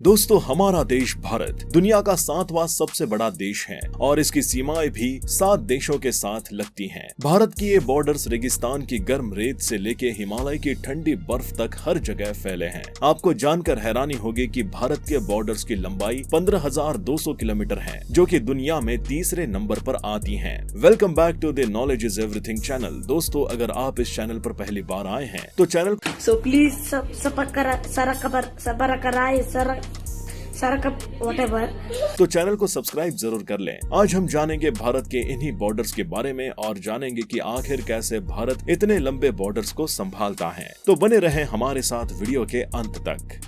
दोस्तों, हमारा देश भारत दुनिया का 7वां सबसे बड़ा देश है और इसकी सीमाएं भी 7 देशों के साथ लगती हैं। भारत की ये बॉर्डर्स रेगिस्तान की गर्म रेत से लेके हिमालय की ठंडी बर्फ तक हर जगह फैले हैं। आपको जानकर हैरानी होगी कि भारत के बॉर्डर्स की लंबाई 15,200 किलोमीटर है, जो कि दुनिया में तीसरे नंबर पर आती है। Welcome back to the knowledge is everything channel. दोस्तों, अगर आप इस चैनल पर पहली बार आए हैं तो चैनल प्लीज तो चैनल को सब्सक्राइब जरूर कर लें। आज हम जानेंगे भारत के इन्हीं बॉर्डर्स के बारे में और जानेंगे कि आखिर कैसे भारत इतने लंबे बॉर्डर्स को संभालता है। तो बने रहें हमारे साथ वीडियो के अंत तक।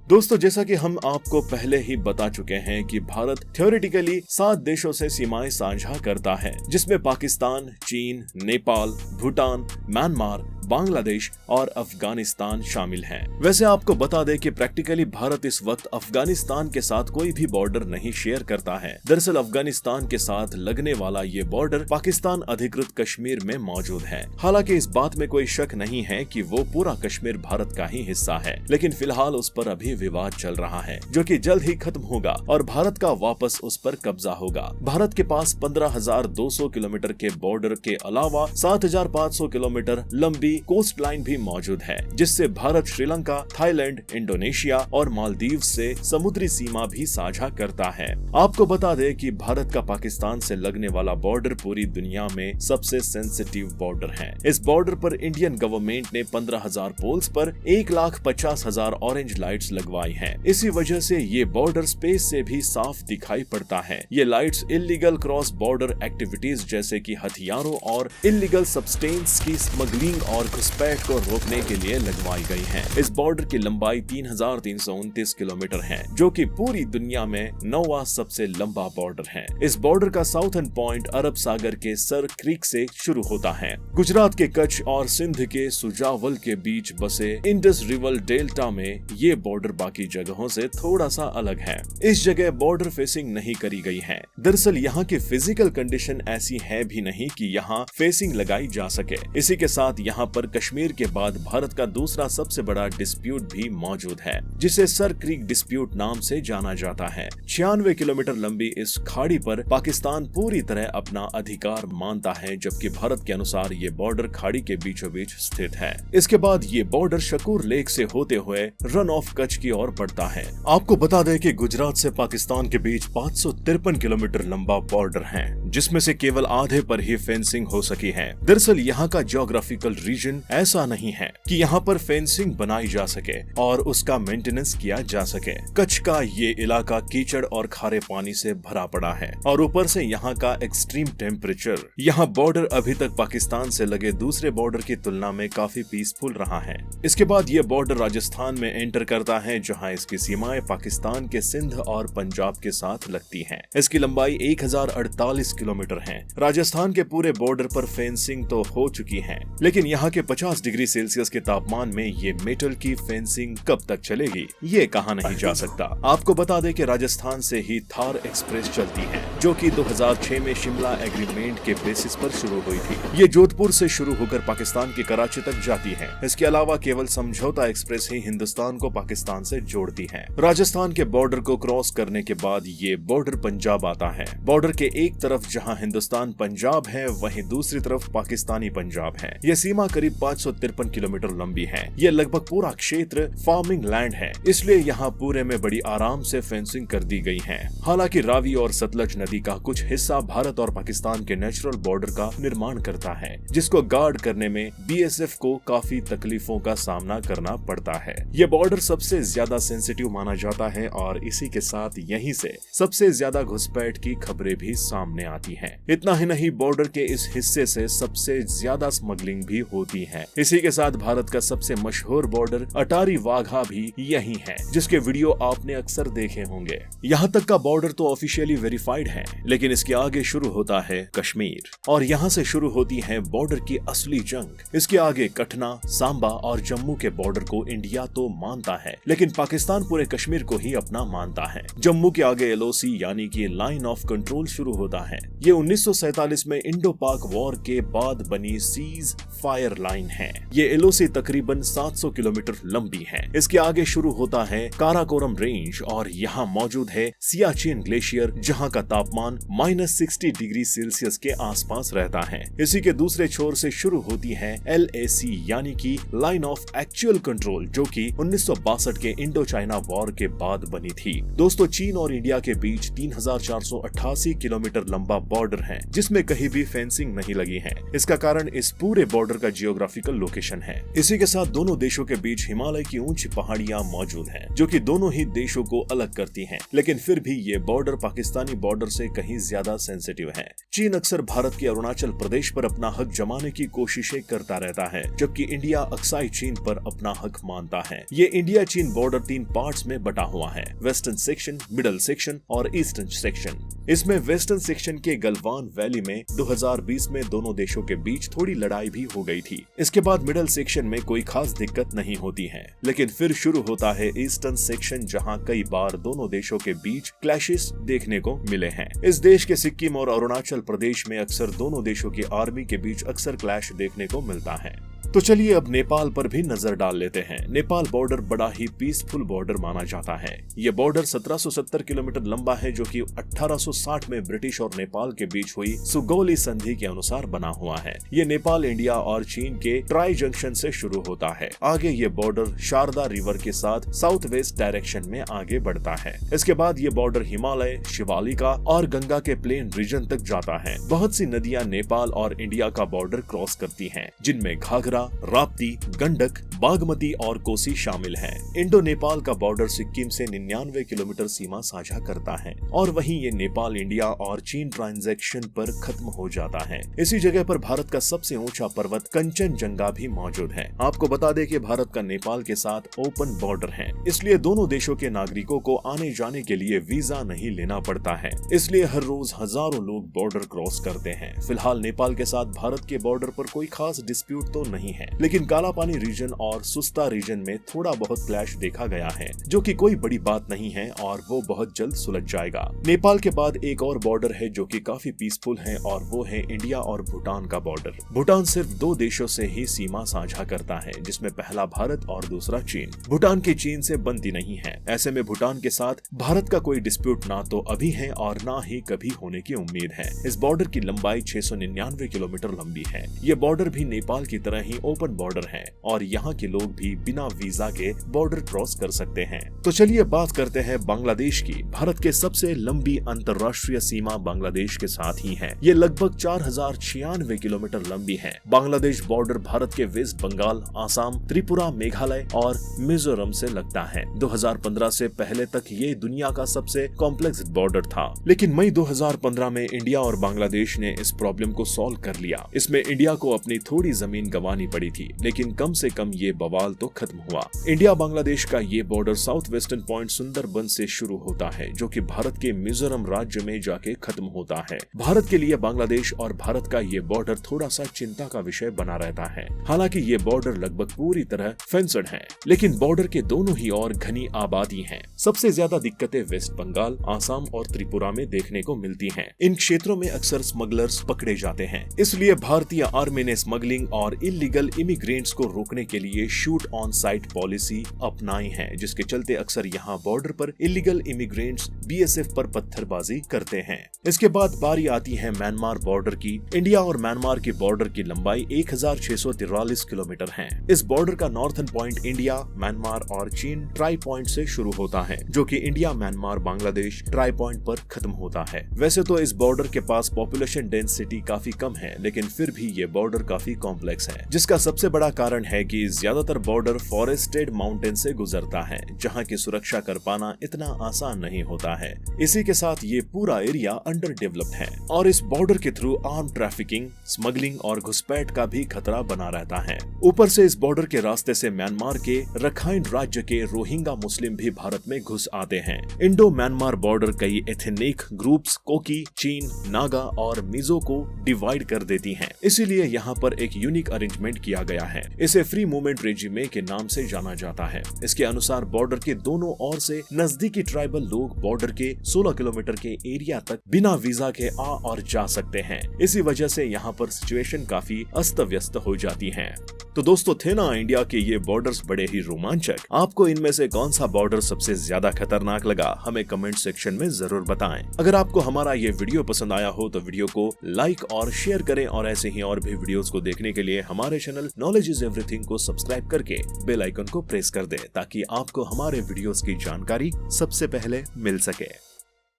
दोस्तों, जैसा कि हम आपको पहले ही बता चुके हैं कि भारत थ्योरेटिकली 7 देशों से सीमाएं साझा करता है, जिसमें पाकिस्तान, चीन, नेपाल, भूटान, म्यांमार, बांग्लादेश और अफगानिस्तान शामिल हैं। वैसे आपको बता दें कि प्रैक्टिकली भारत इस वक्त अफगानिस्तान के साथ कोई भी बॉर्डर नहीं शेयर करता है। दरअसल अफगानिस्तान के साथ लगने वाला ये बॉर्डर पाकिस्तान अधिकृत कश्मीर में मौजूद है। हालांकि इस बात में कोई शक नहीं है कि वो पूरा कश्मीर भारत का ही हिस्सा है, लेकिन फिलहाल उस पर अभी विवाद चल रहा है, जो कि जल्द ही खत्म होगा और भारत का वापस उस पर कब्जा होगा। भारत के पास 15,200 किलोमीटर के बॉर्डर के अलावा 7,500 किलोमीटर लंबी कोस्ट लाइन भी मौजूद है, जिससे भारत श्रीलंका, थाईलैंड, इंडोनेशिया और मालदीव से समुद्री सीमा भी साझा करता है। आपको बता दें कि भारत का पाकिस्तान से लगने वाला बॉर्डर पूरी दुनिया में सबसे सेंसिटिव बॉर्डर है। इस बॉर्डर पर इंडियन गवर्नमेंट ने 15,000 पोल्स पर 1,50,000 ऑरेंज लाइट्स लगवाई हैं। इसी वजह से ये बॉर्डर स्पेस से भी साफ दिखाई पड़ता है। ये lights illegal cross border activities जैसे कि हथियारों और इलीगल सब्सटेंस की स्मगलिंग और घुसपैठ को रोकने के लिए लगवाई गई है। इस बॉर्डर की लंबाई 3,329 किलोमीटर है, जो कि पूरी दुनिया में 9वां सबसे लंबा बॉर्डर है। इस बॉर्डर का साउथर्न पॉइंट अरब सागर के सर क्रीक से शुरू होता है। गुजरात के कच्छ और सिंध के सुजावल के बीच बसे इंडस रिवर डेल्टा में ये बॉर्डर बाकी जगहों से थोड़ा सा अलग है। इस जगह बॉर्डर फेसिंग नहीं करी गई है। दरअसल यहाँ की फिजिकल कंडीशन ऐसी है भी नहीं कि यहाँ फेसिंग लगाई जा सके। इसी के साथ यहाँ पर कश्मीर के बाद भारत का दूसरा सबसे बड़ा डिस्प्यूट भी मौजूद है, जिसे सर क्रीक डिस्प्यूट नाम से जाना जाता है। 96 किलोमीटर लंबी इस खाड़ी पर पाकिस्तान पूरी तरह अपना अधिकार मानता है, जबकि भारत के अनुसार ये बॉर्डर खाड़ी के बीचों बीच स्थित है। इसके बाद ये बॉर्डर शकूर लेक से होते हुए रन ऑफ कच्छ की ओर बढ़ता है। आपको बता दें कि गुजरात से पाकिस्तान के बीच 553 किलोमीटर लंबा बॉर्डर है, जिसमें से केवल आधे पर ही फेंसिंग हो सकी है। दरअसल यहाँ का ज्योग्राफिकल रीजन ऐसा नहीं है कि यहाँ पर फेंसिंग बनाई जा सके और उसका मेंटेनेंस किया जा सके। कच्छ का ये इलाका कीचड़ और खारे पानी से भरा पड़ा है और ऊपर से यहाँ का एक्सट्रीम टेम्परेचर। यहाँ बॉर्डर अभी तक पाकिस्तान से लगे दूसरे बॉर्डर की तुलना में काफी पीसफुल रहा है। इसके बाद ये बॉर्डर राजस्थान में एंटर करता है, जहाँ इसकी सीमाएं पाकिस्तान के सिंध और पंजाब के साथ लगती हैं। इसकी लंबाई 1,048 किलोमीटर है। राजस्थान के पूरे बॉर्डर पर फेंसिंग तो हो चुकी है, लेकिन यहाँ के 50 डिग्री सेल्सियस के तापमान में ये मेटल की फेंसिंग कब तक चलेगी, ये कहा नहीं जा सकता। आपको बता दें कि राजस्थान से ही थार एक्सप्रेस चलती है, जो कि 2006 में शिमला एग्रीमेंट के बेसिस पर शुरू हुई थी। ये जोधपुर से शुरू होकर पाकिस्तान की कराची तक जाती है। इसके अलावा केवल समझौता एक्सप्रेस ही हिंदुस्तान को पाकिस्तान से जोड़ती है। राजस्थान के बॉर्डर को क्रॉस करने के बाद ये बॉर्डर पंजाब आता है। बॉर्डर के एक तरफ जहाँ हिंदुस्तान पंजाब है, वहीं दूसरी तरफ पाकिस्तानी पंजाब है। ये सीमा करीब 553 किलोमीटर लंबी है। ये लगभग पूरा क्षेत्र फार्मिंग लैंड है, इसलिए यहाँ पूरे में बड़ी आराम से फेंसिंग कर दी गई है। हालांकि रावी और सतलज नदी का कुछ हिस्सा भारत और पाकिस्तान के नेचुरल बॉर्डर का निर्माण करता है, जिसको गार्ड करने में BSF को काफी तकलीफों का सामना करना पड़ता है। ये बॉर्डर सबसे ज्यादा सेंसिटिव माना जाता है और इसी के साथ यहीं से सबसे ज्यादा घुसपैठ की खबरें भी सामने आती हैं। इतना ही नहीं, बॉर्डर के इस हिस्से से सबसे ज्यादा स्मगलिंग भी होती है। इसी के साथ भारत का सबसे मशहूर बॉर्डर अटारी वाघा भी यही है, जिसके वीडियो आपने अक्सर देखे होंगे। यहाँ तक का बॉर्डर तो ऑफिशियली वेरीफाइड है, लेकिन इसके आगे शुरू होता है कश्मीर और यहाँ से शुरू होती है बॉर्डर की असली जंग। इसके आगे कठना, सांबा और जम्मू के बॉर्डर को इंडिया तो मानता है, लेकिन पाकिस्तान पूरे कश्मीर को ही अपना मानता है। जम्मू के आगे LOC यानी कि लाइन ऑफ कंट्रोल शुरू होता है। ये 1947 में इंडो पाक वॉर के बाद बनी सीज फायर लाइन है। ये एलओसी तकरीबन 700 किलोमीटर लंबी है। इसके आगे शुरू होता है काराकोरम रेंज और यहाँ मौजूद है सियाचिन ग्लेशियर, जहाँ का तापमान -60 डिग्री सेल्सियस के आसपास रहता है। इसी के दूसरे छोर से शुरू होती है LAC यानी कि लाइन ऑफ एक्चुअल कंट्रोल, जो कि 1962 के इंडो चाइना वॉर के बाद बनी थी। दोस्तों, चीन और इंडिया के बीच 3488 किलोमीटर लंबा बॉर्डर है, जिसमें कहीं भी फेंसिंग नहीं लगी है। इसका कारण इस पूरे बॉर्डर का जियोग्राफिकल लोकेशन है। इसी के साथ दोनों देशों के बीच हिमालय की ऊंची पहाड़ियां मौजूद हैं, जो कि दोनों ही देशों को अलग करती हैं। लेकिन फिर भी ये बॉर्डर पाकिस्तानी बॉर्डर से कहीं ज्यादा सेंसिटिव है। चीन अक्सर भारत के अरुणाचल प्रदेश पर अपना हक जमाने की कोशिशें करता रहता है, जबकि इंडिया अक्साई चीन पर अपना हक मानता है। ये इंडिया चीन बॉर्डर 3 पार्ट्स में बटा हुआ है: वेस्टर्न सेक्शन, मिडल सेक्शन और ईस्टर्न सेक्शन। इसमें वेस्टर्न सेक्शन के गलवान वैली में 2020 में दोनों देशों के बीच थोड़ी लड़ाई भी हो गई थी। इसके बाद मिडल सेक्शन में कोई खास दिक्कत नहीं होती है, लेकिन फिर शुरू होता है ईस्टर्न सेक्शन, जहां कई बार दोनों देशों के बीच क्लैशेस देखने को मिले हैं। इस देश के सिक्किम और अरुणाचल प्रदेश में अक्सर दोनों देशों की आर्मी के बीच अक्सर क्लैश देखने को मिलता है। तो चलिए अब नेपाल पर भी नजर डाल लेते हैं। नेपाल बॉर्डर बड़ा ही पीसफुल बॉर्डर माना जाता है। ये बॉर्डर 1770 किलोमीटर लंबा है, जो कि 1860 में ब्रिटिश और नेपाल के बीच हुई सुगौली संधि के अनुसार बना हुआ है। ये नेपाल, इंडिया और चीन के ट्राई जंक्शन से शुरू होता है। आगे ये बॉर्डर शारदा रिवर के साथ साउथ वेस्ट डायरेक्शन में आगे बढ़ता है। इसके बाद ये बॉर्डर हिमालय, शिवालिका और गंगा के प्लेन रीजन तक जाता है। बहुत सी नदियां नेपाल और इंडिया का बॉर्डर क्रॉस करती हैं, जिनमें घाघरा, राप्ती, गंडक, बागमती और कोसी शामिल हैं। इंडो नेपाल का बॉर्डर सिक्किम से 99 किलोमीटर सीमा साझा करता है और वहीं ये नेपाल, इंडिया और चीन ट्रांजैक्शन पर खत्म हो जाता है। इसी जगह पर भारत का सबसे ऊंचा पर्वत कंचनजंगा भी मौजूद है। आपको बता दें कि भारत का नेपाल के साथ ओपन बॉर्डर है, इसलिए दोनों देशों के नागरिकों को आने जाने के लिए वीजा नहीं लेना पड़ता है। इसलिए हर रोज हजारों लोग बॉर्डर क्रॉस करते हैं। फिलहाल नेपाल के साथ भारत के बॉर्डर पर कोई खास डिस्प्यूट तो नहीं है, लेकिन काला पानी रीजन और सुस्ता रीजन में थोड़ा बहुत क्लैश देखा गया है, जो कि कोई बड़ी बात नहीं है और वो बहुत जल्द सुलझ जाएगा। नेपाल के बाद एक और बॉर्डर है जो कि काफी पीसफुल है, और वो है इंडिया और भूटान का बॉर्डर। भूटान सिर्फ 2 देशों से ही सीमा साझा करता है, जिसमें पहला भारत और दूसरा चीन। भूटान की चीन से बनती नहीं है। ऐसे में भूटान के साथ भारत का कोई डिस्प्यूट ना तो अभी है और ना ही कभी होने की उम्मीद है। इस बॉर्डर की लंबाई 699 किलोमीटर लंबी है। ये बॉर्डर भी नेपाल की तरह ही ओपन बॉर्डर है और यहाँ के लोग भी बिना वीजा के बॉर्डर क्रॉस कर सकते हैं। तो चलिए बात करते हैं बांग्लादेश की। भारत के सबसे लंबी अंतर्राष्ट्रीय सीमा बांग्लादेश के साथ ही है। ये लगभग 4096 किलोमीटर लंबी है। बांग्लादेश बॉर्डर भारत के वेस्ट बंगाल, आसाम, त्रिपुरा, मेघालय और मिजोरम से लगता है। 2015 से पहले तक ये दुनिया का सबसे कॉम्प्लेक्स बॉर्डर था, लेकिन मई 2015 में इंडिया और बांग्लादेश ने इस प्रॉब्लम को सॉल्व कर लिया। इसमें इंडिया को अपनी थोड़ी जमीन गंवानी पड़ी थी, लेकिन कम से कम ये बवाल तो खत्म हुआ। इंडिया बांग्लादेश का ये border south western point Sundarban से शुरू होता है, जो कि भारत के मिजोरम राज्य में जाके खत्म होता है। भारत के लिए बांग्लादेश और भारत का ये बॉर्डर थोड़ा सा चिंता का विषय बना रहता है। हालांकि ये बॉर्डर लगभग पूरी तरह फेंसड है, लेकिन बॉर्डर के दोनों ही ओर घनी आबादी है। सबसे ज्यादा दिक्कतें वेस्ट बंगाल, आसाम और त्रिपुरा में देखने को मिलती हैं। इन क्षेत्रों में अक्सर स्मगलर्स पकड़े जाते हैं, इसलिए भारतीय आर्मी ने स्मगलिंग और इलीगल इमिग्रेंट्स को रोकने के लिए शूट ऑन साइट पॉलिसी अपनाई है, जिसके चलते अक्सर यहाँ बॉर्डर पर इलीगल इमिग्रेंट्स BSF पर पत्थरबाजी करते हैं। इसके बाद बारी आती है म्यांमार बॉर्डर की। इंडिया और म्यांमार की बॉर्डर की लंबाई 1643 किलोमीटर है। इस बॉर्डर का नॉर्थन पॉइंट इंडिया, म्यांमार और चीन ट्राई पॉइंट से शुरू होता है, जो कि India, Myanmar, Bangladesh try point पर खत्म होता है। वैसे तो इस बॉर्डर के पास पॉपुलेशन डेंसिटी काफी कम है, लेकिन फिर भी ये बॉर्डर काफी कॉम्प्लेक्स है, जिसका सबसे बड़ा कारण है कि ज्यादातर बॉर्डर फॉरेस्टेड माउंटेन से गुजरता है, जहां की सुरक्षा कर पाना इतना आसान नहीं होता है। इसी के साथ ये पूरा एरिया अंडर डेवलप्ड है और इस बॉर्डर के थ्रू आर्म ट्रैफिकिंग, स्मगलिंग और घुसपैठ का भी खतरा बना रहता है। ऊपर से इस बॉर्डर के रास्ते से म्यांमार के रखाइन राज्य के रोहिंगा मुस्लिम भी भारत में घुस आते हैं। इंडो म्यांमार बॉर्डर कई एथनिक ग्रुप्स कोकी, चीन, नागा और मिजो को डिवाइड कर देती है, इसीलिए यहाँ पर एक यूनिक अरेंजमेंट किया गया है। इसे फ्री मूवमेंट कंटेनमेंट रेजिमे के नाम से जाना जाता है। इसके अनुसार बॉर्डर के दोनों ओर से नजदीकी ट्राइबल लोग बॉर्डर के 16 किलोमीटर के एरिया तक बिना वीजा के आ और जा सकते हैं। इसी वजह से यहाँ पर सिचुएशन काफी अस्त व्यस्त हो जाती है। तो दोस्तों, थे ना इंडिया के ये बॉर्डर्स बड़े ही रोमांचक। आपको इनमें से कौन सा बॉर्डर सबसे ज्यादा खतरनाक लगा, हमें कमेंट सेक्शन में जरूर बताएं। अगर आपको हमारा ये वीडियो पसंद आया हो तो वीडियो को लाइक और शेयर करें और ऐसे ही और भी वीडियोस को देखने के लिए हमारे चैनल नॉलेज इज एवरीथिंग को सब्सक्राइब करके बेल आइकन को प्रेस कर दें ताकि आपको हमारे वीडियोस की जानकारी सबसे पहले मिल सके।